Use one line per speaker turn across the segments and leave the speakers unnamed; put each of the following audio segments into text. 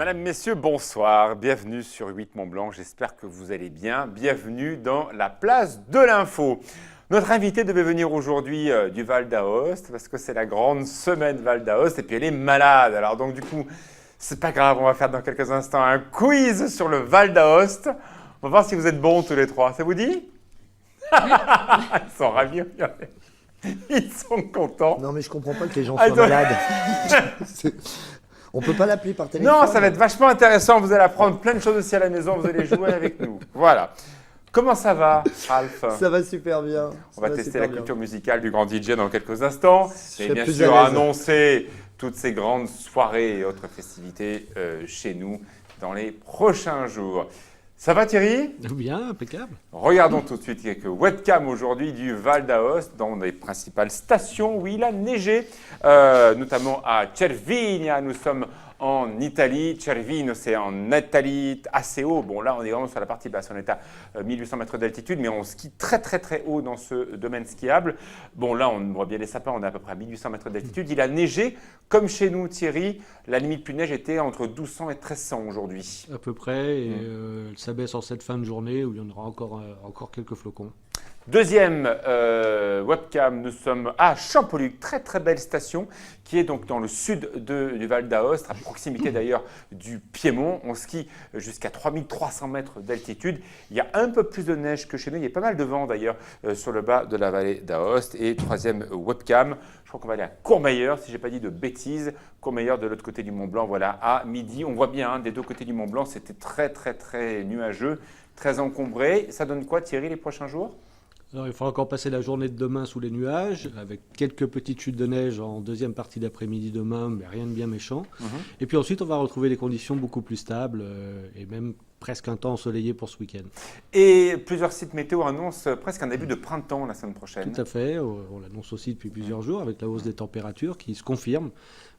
Mesdames, Messieurs, bonsoir. Bienvenue sur 8 Mont-Blanc. J'espère que vous allez bien. Bienvenue dans la place de l'info. Notre invitée devait venir aujourd'hui du Val d'Aoste parce que c'est la grande semaine Val d'Aoste et puis elle est malade. Alors donc du coup, c'est pas grave, on va faire dans quelques instants un quiz sur le Val d'Aoste. On va voir si vous êtes bons tous les trois. Ça vous dit? Ils sont ravis, regardez. Ils sont contents.
Non mais je comprends pas que les gens soient malades. On peut pas l'appeler par téléphone.
Non, ça va être vachement intéressant. Vous allez apprendre plein de choses aussi à la maison. Vous allez jouer avec nous. Voilà. Comment ça va, Ralph?
Ça va super bien.
On va tester la culture musicale du grand DJ dans quelques instants. Et bien sûr,
à
annoncer toutes ces grandes soirées et autres festivités chez nous dans les prochains jours. Ça va, Thierry?
Bien, impeccable.
Regardons tout de suite quelques webcams aujourd'hui du Val d'Aoste, dans les principales stations où il a neigé, notamment à Cervinia. Nous sommes en Italie. Cervino, c'est en Italie, assez haut. Bon, là, on est vraiment sur la partie basse. On est à 1800 mètres d'altitude, mais on skie très, très, très haut dans ce domaine skiable. Bon, là, on voit bien les sapins. On est à peu près à 1800 mètres d'altitude. Il a neigé, comme chez nous, Thierry. La limite plus neige était entre 1200 et 1300 aujourd'hui.
À peu près. Et ça baisse en cette fin de journée où il y en aura encore quelques flocons.
Deuxième webcam, nous sommes à Champoluc, très très belle station qui est donc dans le sud du Val d'Aoste, à proximité d'ailleurs du Piémont. On skie jusqu'à 3300 mètres d'altitude. Il y a un peu plus de neige que chez nous, il y a pas mal de vent d'ailleurs sur le bas de la vallée d'Aoste. Et troisième webcam, je crois qu'on va aller à Courmayeur, si je n'ai pas dit de bêtises. Courmayeur de l'autre côté du Mont Blanc, voilà, à midi. On voit bien, des deux côtés du Mont Blanc, c'était très très très nuageux, très encombré. Ça donne quoi, Thierry, les prochains jours ?
Alors, il faudra encore passer la journée de demain sous les nuages, avec quelques petites chutes de neige en deuxième partie d'après-midi demain, mais rien de bien méchant. Et puis ensuite, on va retrouver des conditions beaucoup plus stables et même presque un temps ensoleillé pour ce week-end.
Et plusieurs sites météo annoncent presque un début de printemps la semaine prochaine.
Tout à fait, on l'annonce aussi depuis plusieurs jours avec la hausse des températures qui se confirme.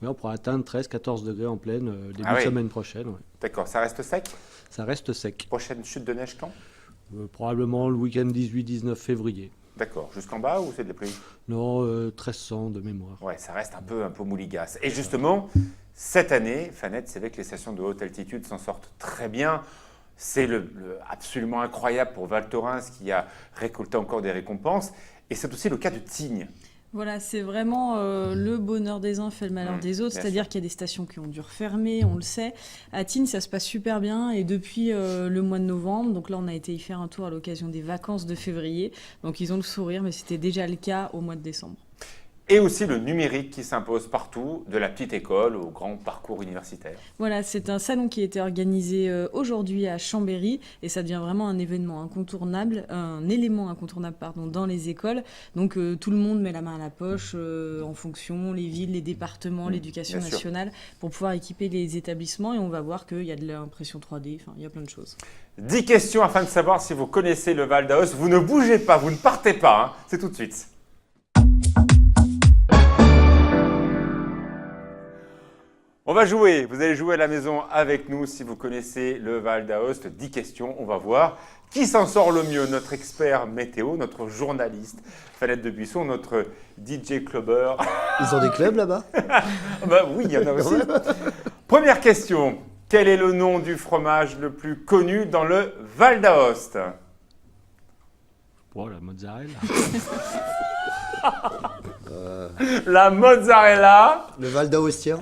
Mais on pourra atteindre 13-14 degrés en pleine début de semaine prochaine. Ouais.
D'accord, ça reste sec?
Ça reste sec.
Prochaine chute de neige quand?
Probablement le week-end 18-19 février.
D'accord. Jusqu'en bas ou c'est de la pluie?
Non, 1300 de mémoire.
Ouais, ça reste un peu mouligasse. Et justement, cette année, Fanette, c'est vrai que les stations de haute altitude s'en sortent très bien. C'est absolument incroyable pour Val Thorens qui a récolté encore des récompenses. Et c'est aussi le cas de Tignes.
Voilà, c'est vraiment le bonheur des uns fait le malheur des autres, c'est-à-dire qu'il y a des stations qui ont dû refermer, on le sait. À Tignes, ça se passe super bien et depuis le mois de novembre, donc là on a été y faire un tour à l'occasion des vacances de février, donc ils ont le sourire, mais c'était déjà le cas au mois de décembre.
Et aussi le numérique qui s'impose partout, de la petite école au grand parcours universitaire.
Voilà, c'est un salon qui a été organisé aujourd'hui à Chambéry et ça devient vraiment un événement incontournable, un élément incontournable dans les écoles. Donc tout le monde met la main à la poche en fonction, les villes, les départements, l'éducation nationale, pour pouvoir équiper les établissements et on va voir qu'il y a de l'impression 3D, enfin il y a plein de choses.
10 questions afin de savoir si vous connaissez le Val d'Aoste. Vous ne bougez pas, vous ne partez pas, hein. C'est tout de suite. On va jouer, vous allez jouer à la maison avec nous si vous connaissez le Val d'Aoste. 10 questions, on va voir qui s'en sort le mieux. Notre expert météo, notre journaliste, Fanette de Buisson, notre DJ clubber.
Ils ont des clubs là-bas?
Oui, il y en a aussi. Première question, quel est le nom du fromage le plus connu dans le Val d'Aoste?
Oh, la mozzarella.
La mozzarella.
Le Val d'Aostien.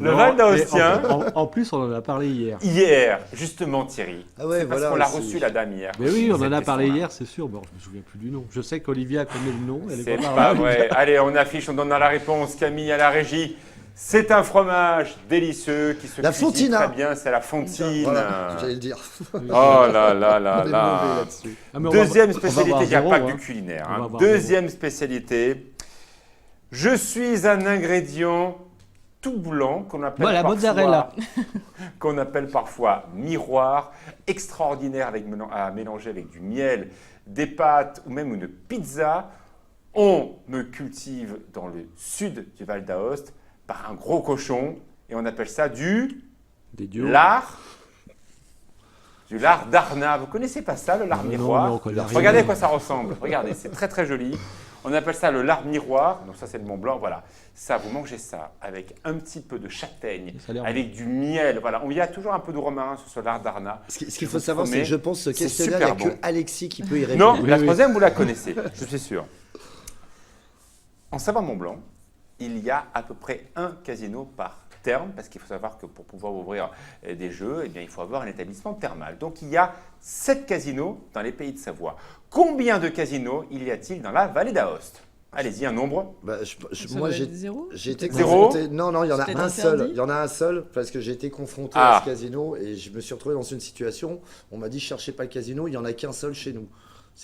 Le Val d'Aostien.
En plus, on en a parlé hier.
Hier, justement Thierry.
Ah ouais,
parce qu'on l'a reçu la dame hier.
Mais oui, on en a parlé hier, c'est sûr. Bon, je me souviens plus du nom. Je sais qu'Olivia connaît le nom. Elle
C'est
est
pas vrai. Allez, on affiche, on donne la réponse. Camille à la régie. C'est un fromage délicieux qui se cuisine très bien. C'est la Fontine.
Voilà, j'allais le dire.
Oh là là là
On est
là.
mauvais là-dessus.
Deuxième spécialité, il n'y a pas que
hein.
du culinaire. Hein. Deuxième spécialité, je suis un ingrédient tout blanc qu'on appelle, qu'on appelle parfois miroir, extraordinaire à mélanger avec du miel, des pâtes ou même une pizza. On me cultive dans le sud du Val d'Aoste par un gros cochon et on appelle ça du lard. Du lard d'Arna. Vous connaissez pas ça, le lard miroir?
Non,
Regardez à quoi ça ressemble. Regardez, c'est très très joli. On appelle ça le lard miroir. Donc ça, c'est le Mont Blanc. Voilà. Ça, vous mangez ça avec un petit peu de châtaigne,
Ça a l'air
avec du miel. Voilà. Il y a toujours un peu de romarin sur ce lard d'Arna.
Ce qu'il faut savoir, c'est que je pense que ce
c'est
questionnaire, il n'y a
super
que
bon.
Alexis qui peut y répondre.
Non,
Oui,
la
oui.
troisième, vous la connaissez, je suis sûr. En savant Mont Blanc, il y a à peu près un casino par terme, parce qu'il faut savoir que pour pouvoir ouvrir des jeux, eh bien, il faut avoir un établissement thermal. Donc il y a 7 casinos dans les pays de Savoie. Combien de casinos il y a-t-il dans la vallée d'Aoste? Allez-y, un nombre.
Bah,
Ça
moi,
doit
j'ai
être 0.
j'ai été
Zéro.
confronté. Non, il y en a
C'est
un
peut-être
seul.
interdit.
Il y en a un seul parce que j'ai été confronté
Ah.
à ce casino et je me suis retrouvé dans une situation. On m'a dit cherchez pas le casino, il y en a qu'un seul chez nous.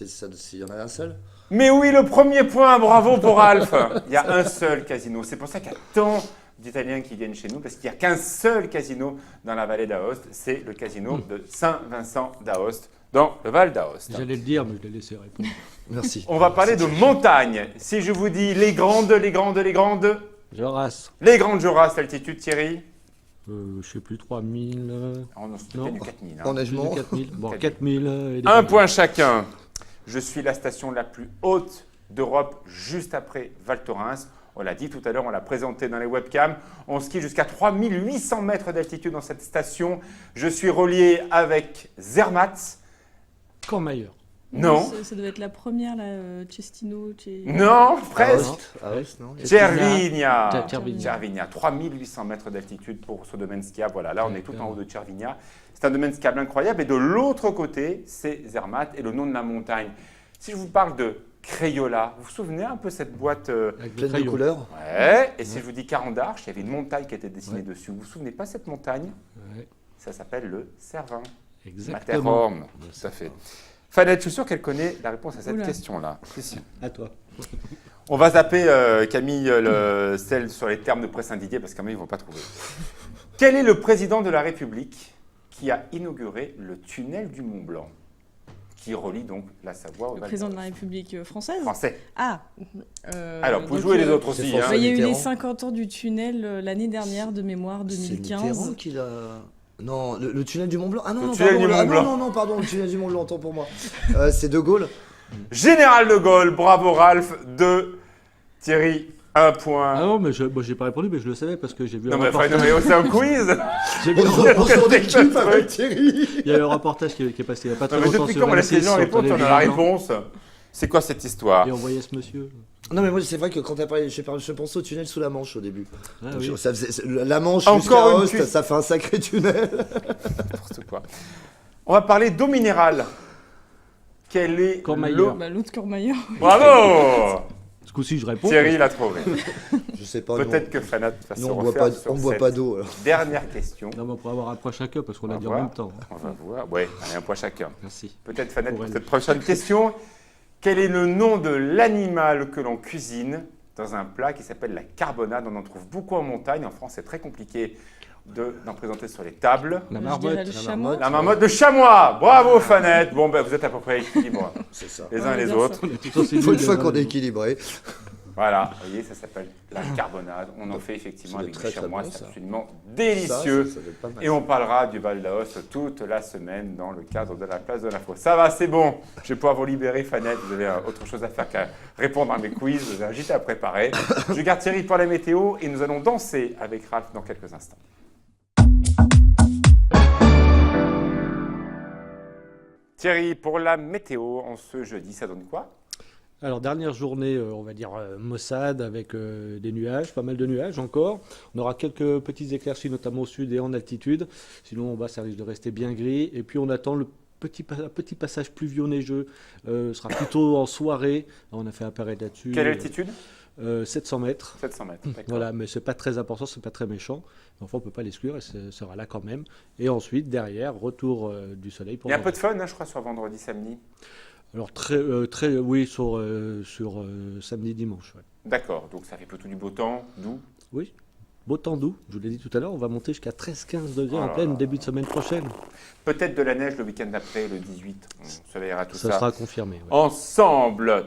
Il y en a un seul.
Mais oui, le premier point, bravo pour Ralph. Il y a un seul casino. C'est pour ça qu'il y a tant d'Italiens qui viennent chez nous, parce qu'il n'y a qu'un seul casino dans la vallée d'Aoste. C'est le casino de Saint-Vincent d'Aoste, dans le Val d'Aoste.
J'allais le dire, mais je l'ai laissé répondre.
Merci.
On va parler de montagne. Si je vous dis les grandes
Joras,
Joras, altitude, Thierry?
je sais plus, 3000.
On se
Non.
du 4000. hein.
Enneigement.
4000. Bon,
4000.
4000. Et des
Un
bonnes.
point chacun. Je suis la station la plus haute d'Europe, juste après Val Thorens. On l'a dit tout à l'heure, on l'a présenté dans les webcams. On skie jusqu'à 3800 mètres d'altitude dans cette station. Je suis relié avec Zermatt.
Courmayeur.
Non.
Ça doit être la première, là, Cestino.
Non, presque.
Aoste, non.
Cervinia.
Cervinia.
Cervinia, 3800 mètres d'altitude pour ce domaine skiable. Voilà, là on est tout en
D'accord.
haut de Cervinia. C'est un domaine skiable incroyable. Et de l'autre côté, c'est Zermatt et le nom de la montagne. Si je vous parle de Crayola, vous vous souvenez un peu cette boîte
Avec le
Pleine de
crayon.
couleurs.
Ouais. Et si je vous dis Carendarche, il y avait une montagne qui était dessinée dessus. Vous vous souvenez pas cette montagne?
Ouais,
Ça s'appelle le Cervin.
exactement.
Matterhorn. Tout à fait. Fanette, je suis sûr qu'elle connaît la réponse à cette
Oula.
question-là. Si, si.
À toi.
On va zapper, Camille, celle sur les termes de Pré-Saint-Didier, parce qu'à ils ne vont pas trouver. Quel est le président de la République qui a inauguré le tunnel du Mont Blanc, qui relie donc la Savoie au
Le
Val
président de la
d'Aoste?
République française.
Français.
Ah.
Alors, vous
donc,
jouez les autres
c'est
aussi.
François
Hein.
Il y a eu les
Mitterrand.
50 ans du tunnel l'année dernière de mémoire,
C'est
2015.
Mitterrand qui l'a. Non, le tunnel du Mont Blanc. Ah non,
Le
non,
tunnel
pardon.
du Mont
Ah
Blanc.
non, pardon, le tunnel du Mont Blanc, autant pour moi. C'est De Gaulle.
Général de Gaulle, bravo Ralph, 2. Thierry, 1 point.
Ah non, mais moi j'ai pas répondu, mais je le savais parce que j'ai vu
non,
un
mais
reportage.
c'est un quiz.
J'ai vu un
On
reportage.
son équipe avec Thierry.
Il y a eu un reportage qui est passé il n'y a pas très
Non, mais
longtemps
depuis
sur
quand on laisse les
M6
gens
sur
répondre, on a la
télévision.
réponse. C'est quoi cette histoire?
Et on voyait ce monsieur.
Non, mais moi, c'est vrai que quand t'as parlé, je pensais au tunnel sous la Manche au début.
Ah,
Donc,
oui.
ça faisait, la Manche
Encore
jusqu'à
une
Aoste,
cuisse.
ça fait un sacré tunnel.
N'importe quoi. On va parler d'eau minérale. Quelle est
Courmayeur.
l'eau?
Bah, l'autre Cormaillon.
Bravo.
Ce coup-ci, je réponds.
Thierry l'a trouvé.
Je sais pas.
Peut-être que Fanat va se
Nous, on boit
refaire
pas,
sur
on boit
cette
pas d'eau. alors.
dernière question.
Non, mais on pourra avoir un point chacun parce qu'on
On
a
va
dit en
voir.
même temps.
On va voir. Ouais, allez, un point chacun.
Merci.
Peut-être Fanat
Pour
pour
elle.
cette prochaine question. Quel est le nom de l'animal que l'on cuisine dans un plat qui s'appelle la carbonade? On en trouve beaucoup en montagne. En France, c'est très compliqué d'en présenter sur les tables.
La
Je
marmotte.
dirais le chameau.
La marmotte de chamois. Bravo Fanette. Bon, ben, vous êtes à peu près équilibre
C'est ça.
les
On
uns
va
et les
dire
autres.
ça.
On est tout aussi
Il faut une
nuls
fois
les uns
qu'on
les
est
autres.
équilibré.
Voilà, vous voyez, ça s'appelle la carbonade. On en fait effectivement
C'est
avec
très,
du
très
chamois,
bon,
c'est
ça.
absolument délicieux.
Ça doit être pas mal.
Et on parlera du Val d'Aoste toute la semaine dans le cadre de la place de l'info. Ça va, c'est bon. Je vais pouvoir vous libérer, Fanette. Vous avez autre chose à faire qu'à répondre à mes quiz. Vous avez un JT à préparer. Je garde Thierry pour la météo et nous allons danser avec Ralph dans quelques instants. Thierry, pour la météo, en ce jeudi, ça donne quoi?
Alors, dernière journée, on va dire maussade avec des nuages, pas mal de nuages encore. On aura quelques petites éclaircies, notamment au sud et en altitude. Sinon, en bas, ça risque de rester bien gris. Et puis, on attend le petit passage pluvio-neigeux. Sera plutôt en soirée. On a fait apparaître là-dessus.
Quelle altitude?
700 mètres.
700 mètres. D'accord.
Voilà, mais c'est pas très important, c'est pas très méchant. Enfin, on peut pas l'exclure et ce sera là quand même. Et ensuite, derrière, retour du soleil pour
Il y a un peu
vendredi.
de fun, hein, je crois, sur vendredi, samedi.
Alors, oui, sur samedi, dimanche. Ouais.
D'accord, donc ça fait plutôt du beau temps, doux.
Oui, beau temps doux, je vous l'ai dit tout à l'heure, on va monter jusqu'à 13-15 degrés
Oh
en
là
pleine
là.
début de semaine prochaine.
Peut-être de la neige le week-end d'après, le 18. On surveillera tout
Ça
ça.
sera confirmé. Ouais.
Ensemble.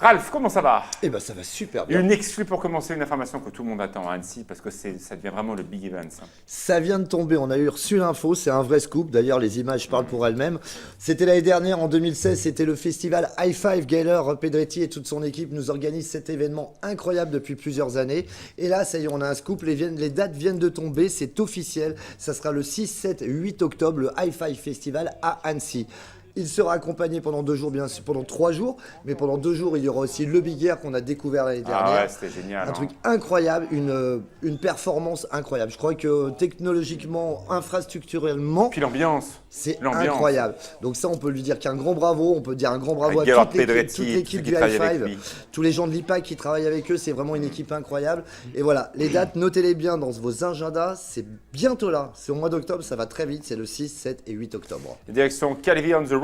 Ralph, comment ça va?
Eh ben ça va super bien.
Une exclue pour commencer, une information que tout le monde attend à Annecy, parce que ça devient vraiment le big event.
Ça vient de tomber, on a reçu l'info, c'est un vrai scoop, d'ailleurs les images parlent pour elles-mêmes. C'était l'année dernière, en 2016, c'était le festival High Five. Gaylor Pedretti et toute son équipe nous organisent cet événement incroyable depuis plusieurs années. Et là, ça y est, on a un scoop, les dates viennent de tomber, c'est officiel. Ça sera le 6, 7, 8 octobre, le High Five Festival à Annecy. Il sera accompagné pendant 2 jours, bien sûr, pendant 3 jours, mais pendant 2 jours, il y aura aussi le Big Air qu'on a découvert l'année dernière.
Ah ouais, c'était génial.
Un truc incroyable, une performance incroyable. Je crois que technologiquement, infrastructurellement,
Puis l'ambiance.
c'est
l'ambiance.
incroyable. Donc ça, on peut lui dire qu'un grand bravo. On peut dire un grand bravo
Avec
à
Gaylor
toute l'équipe
Pedretti, tous ceux
du
qui
High
travaillent avec
Five,
lui.
tous les gens de l'IPAC qui travaillent avec eux. C'est vraiment une équipe incroyable. Et voilà, les dates, notez-les bien dans vos agendas. C'est bientôt là. C'est au mois d'octobre, ça va très vite. C'est le 6, 7 et 8 octobre.
Direction Calvi on the Rocks.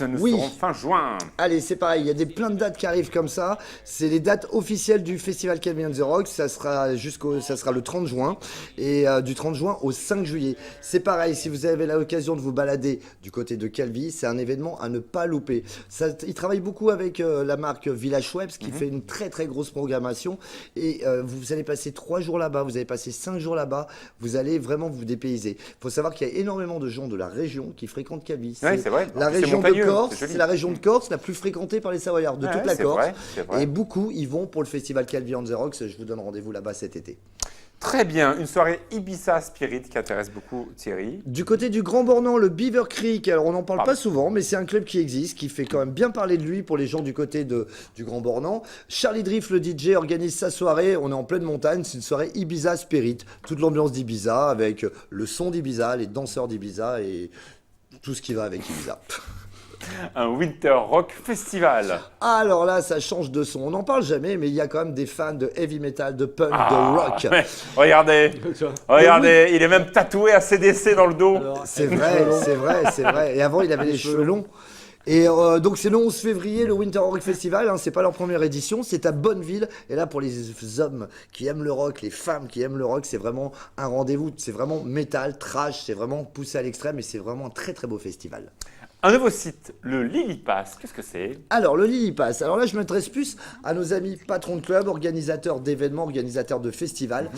Nous
Oui.
serons fin juin.
Allez, c'est pareil, il y a plein de dates qui arrivent comme ça. C'est les dates officielles du festival Calvi on the Rocks. Ça sera le 30 juin. Et du 30 juin au 5 juillet. C'est pareil, si vous avez l'occasion de vous balader du côté de Calvi, c'est un événement à ne pas louper. Il travaille beaucoup avec la marque Village Webs qui fait une très très grosse programmation. Et vous allez passer 3 jours là-bas, vous allez passer 5 jours là-bas. Vous allez vraiment vous dépayser. Il faut savoir qu'il y a énormément de gens de la région qui fréquentent Calvi.
Oui, c'est vrai.
La
En plus, c'est
région de
montagneux,
Corse,
c'est joli.
c'est la région de Corse la plus fréquentée par les Savoyards de
Ouais,
toute la
c'est
Corse.
vrai, c'est vrai.
Et beaucoup y vont pour le festival Calvi on the Rocks. Je vous donne rendez-vous là-bas cet été.
Très bien. Une soirée Ibiza Spirit qui intéresse beaucoup Thierry.
Du côté du Grand Bornand, le Beaver Creek, alors on n'en parle
Pardon.
pas souvent, mais c'est un club qui existe, qui fait quand même bien parler de lui pour les gens du côté du Grand Bornand. Charlie Drift, le DJ, organise sa soirée. On est en pleine montagne, c'est une soirée Ibiza Spirit. Toute l'ambiance d'Ibiza, avec le son d'Ibiza, les danseurs d'Ibiza et tout ce qui va avec Ibiza.
Un Winter Rock Festival.
Alors là, ça change de son. On n'en parle jamais, mais il y a quand même des fans de heavy metal, de punk, de rock.
mais regardez, regardez, il est même tatoué à CDC dans le dos.
Alors,
C'est vrai, c'est vrai, c'est vrai. Et avant, il avait les cheveux longs. Et donc c'est le 11 février, le Winter Rock Festival, c'est pas leur première édition, c'est à Bonneville. Et là pour les hommes qui aiment le rock, les femmes qui aiment le rock, c'est vraiment un rendez-vous. C'est vraiment métal, trash, c'est vraiment poussé à l'extrême et c'est vraiment un très très beau festival.
Un nouveau site, le Lily Pass. Qu'est-ce que c'est?
Alors, le Lily Pass. Alors là, je m'adresse plus à nos amis patrons de club, organisateurs d'événements, organisateurs de festivals.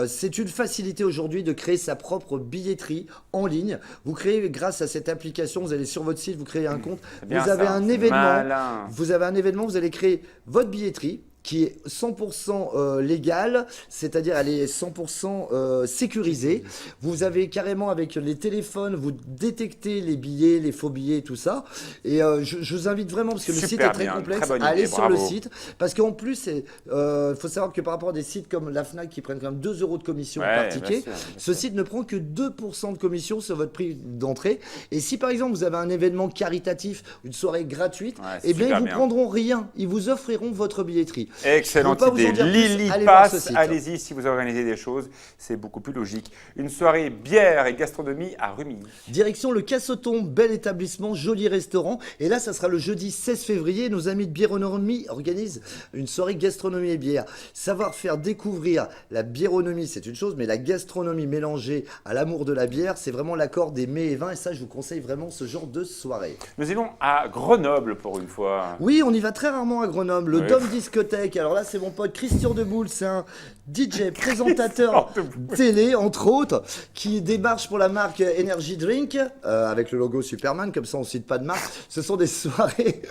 C'est une facilité aujourd'hui de créer sa propre billetterie en ligne. Vous créez, grâce à cette application, vous allez sur votre site, vous créez un compte.
bien
Vous avez
ça,
un
c'est
événement.
malin.
Vous avez un événement, vous allez créer votre billetterie qui est 100% légale, c'est-à-dire elle est 100% sécurisée. Vous avez carrément avec les téléphones, vous détectez les billets, les faux billets, tout ça. Et je vous invite vraiment, parce que le site
Super
est très
bien,
complexe,
très bonne
à aller
idée,
sur le
bravo.
site. Parce qu'en plus, il faut savoir que par rapport à des sites comme la FNAC qui prennent quand même 2 € de commission
Ouais,
par
bien
ticket,
sûr, bien
ce
sûr.
site ne prend que 2% de commission sur votre prix d'entrée. Et si par exemple vous avez un événement caritatif, une soirée gratuite,
Ouais, c'est
eh bien ils
super
vous
bien.
prendront rien. Ils vous offriront votre billetterie.
Excellente
Je veux pas vous
idée.
en dire plus,
Lily
allez voir ce
Pass,
site.
allez-y si vous organisez des choses, c'est beaucoup plus logique. Une soirée bière et gastronomie à Rumilly.
Direction le Cassoton, bel établissement, joli restaurant. Et là, ça sera le jeudi 16 février. Nos amis de Biéronomie organisent une soirée gastronomie et bière. Savoir faire découvrir la biéronomie, c'est une chose, mais la gastronomie mélangée à l'amour de la bière, c'est vraiment l'accord des mets et vins. Et ça, je vous conseille vraiment ce genre de soirée.
Nous allons à Grenoble pour une fois.
Oui, on y va très rarement à Grenoble. Le
Oui.
Dôme Discothèque. Alors là, c'est mon pote Christian Deboul. C'est un DJ, présentateur
Christian Deboul.
télé, entre autres, qui démarche pour la marque Energy Drink, avec le logo Superman. Comme ça, on ne cite pas de marque. Ce sont des soirées.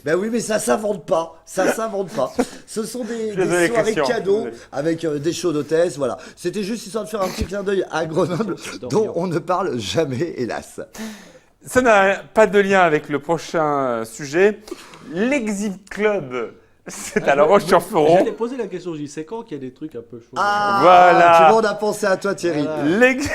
Ben oui, mais ça s'invente pas. Ça s'invente pas. Ce sont des
Désolé,
soirées
Christian.
cadeaux
Désolé.
avec des shows d'hôtesse. Voilà. C'était juste histoire de faire un petit clin d'œil à Grenoble, dont on ne parle jamais, hélas.
Ça n'a pas de lien avec le prochain sujet. L'Exit Club, c'est à La Roche-sur-Foron.
J'allais poser la question, je dis c'est quand qu'il y a des trucs un peu chauds.
Ah,
Voilà.
tu vois, on a pensé à toi, Thierry.
Voilà.
L'ex-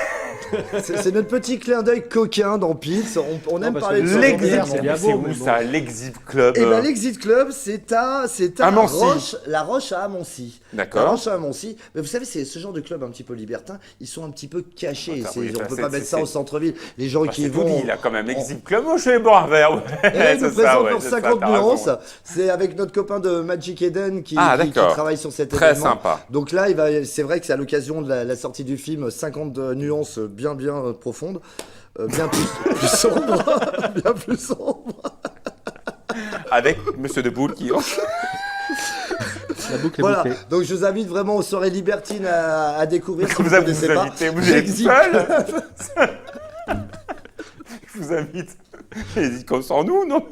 C'est notre petit clin d'œil coquin dans Pils. On aime
parce
parler
que
de
L'Exit
bière,
c'est
mais-
bien
c'est
beau,
où
mais bon.
ça, l'Exit Club?
Eh ben, l'Exit Club, c'est à
Amancy.
La Roche à Amancy.
D'accord.
La Roche à Amancy. Mais vous savez, c'est ce genre de club un petit peu libertin. Ils sont un petit peu cachés.
Attends,
C'est-
oui,
on
enfin,
peut
c'est-
pas mettre ça
c'est-
au centre-ville. Les gens
Bah,
qui
c'est
y
tout
vont.
dit, là, quand même. Exit Club, moi, je vais boire un verre. Ouais,
Et là, il nous
c'est ça,
présente
ouais,
pour
c'est ça,
50
t'as raison.
nuances. C'est avec notre copain de Magic Eden qui
d'accord.
travaille sur cet
Très
événement.
sympa.
Donc là, c'est vrai que c'est à l'occasion de la sortie du film 50 nuances bien profondes. Bien plus sombres. Bien plus sombres.
avec Monsieur Deboul qui...
La boucle est
Voilà,
bouclée.
donc je vous invite vraiment aux soirées libertines à découvrir. Si
Comme
vous
ça,
ne
vous vous
connaissez pas.
invitez, vous êtes
J'existe.
seul. Je vous invite. Ils comme sans nous, non?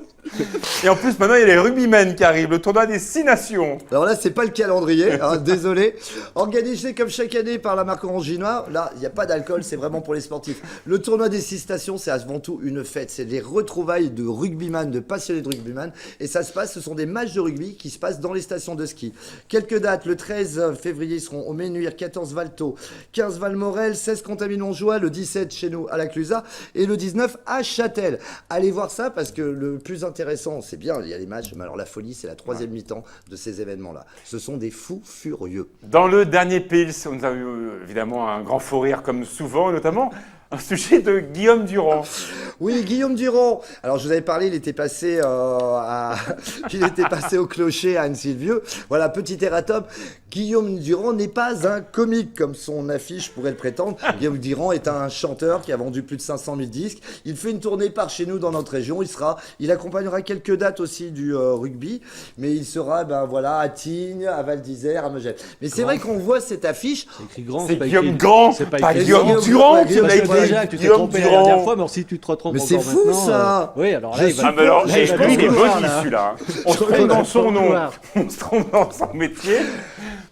Et en plus, maintenant, il y a les rugbymen qui arrivent, le tournoi des 6 nations.
Alors là, c'est pas le calendrier, hein, désolé. Organisé comme chaque année par la marque Oranginois, là, il n'y a pas d'alcool, c'est vraiment pour les sportifs. Le tournoi des 6 stations, c'est avant tout une fête. C'est les retrouvailles de rugbyman, de passionnés de rugbyman. Et ça se passe, ce sont des matchs de rugby qui se passent dans les stations de ski. Quelques dates, le 13 février, ils seront au Ménuire, 14 Valto, 15 Valmorel, 16 Contamine-Montjoie, le 17 chez nous à la Clusaz et le 19 à Châtel. Allez voir ça parce que le plus intéressant, c'est bien, il y a les matchs, mais alors la folie, c'est la troisième mi-temps de ces événements-là. Ce sont des fous furieux.
Dans le dernier Pils, on a eu évidemment un grand fou rire comme souvent, notamment un sujet de Guillaume Durand.
Oui, Guillaume Durand. Alors, je vous avais parlé, il était passé, il était passé au clocher à Anne-Sylvieux. Voilà, petit erratum. Guillaume Durand n'est pas un comique, comme son affiche pourrait le prétendre. Guillaume Durand est un chanteur qui a vendu plus de 500 000 disques. Il fait une tournée par chez nous dans notre région. Il accompagnera quelques dates aussi du rugby, mais il sera, ben voilà, à Tignes, à Val d'Isère, à Megève. Mais c'est vrai qu'on voit cette affiche.
C'est écrit grand,
C'est
pas
Guillaume
écrit-
Grand,
c'est
pas
écrit-
Guillaume
Guillaume-
Durand.
ouais,
Tu l'as
Guillaume-
écrit
Déjà, tu t'es
Guillaume
trompé la dernière
Durand.
fois, mais alors si tu te retrompes
Mais
encore
c'est fou,
maintenant,
ça.
Oui, alors là,
Je
il va...
Ah, mais alors,
Là,
et
je
lui, il est
pense
maudit,
que là.
celui-là. On se trompe dans son nom, on se trompe dans son métier.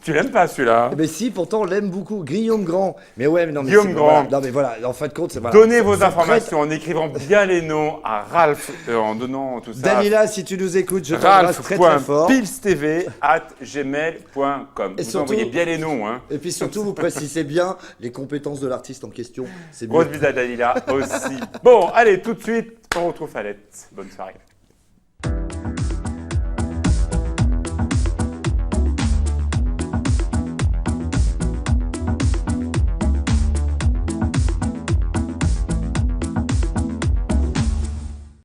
Tu l'aimes pas, celui-là?
Mais si, pourtant, on l'aime beaucoup. Guillaume Grand. Mais ouais, mais non, mais
Guillaume
c'est-
Grand.
voilà. Non, mais voilà, en fin de compte, c'est voilà.
Donnez
Ça-
vos
ça
informations en écrivant bien les noms à Ralph, en donnant tout ça.
Dalila, si tu nous écoutes, je t'embrasse très très fort.
Ralph.pilstv@gmail.com.
Et
Vous
surtout-
envoyez bien les noms, hein.
Et puis surtout, vous précisez bien les compétences de l'artiste en question. C'est mieux.
Grosse bise à Dalila aussi. Bon, allez, tout de suite, on retrouve Falette. Bonne soirée.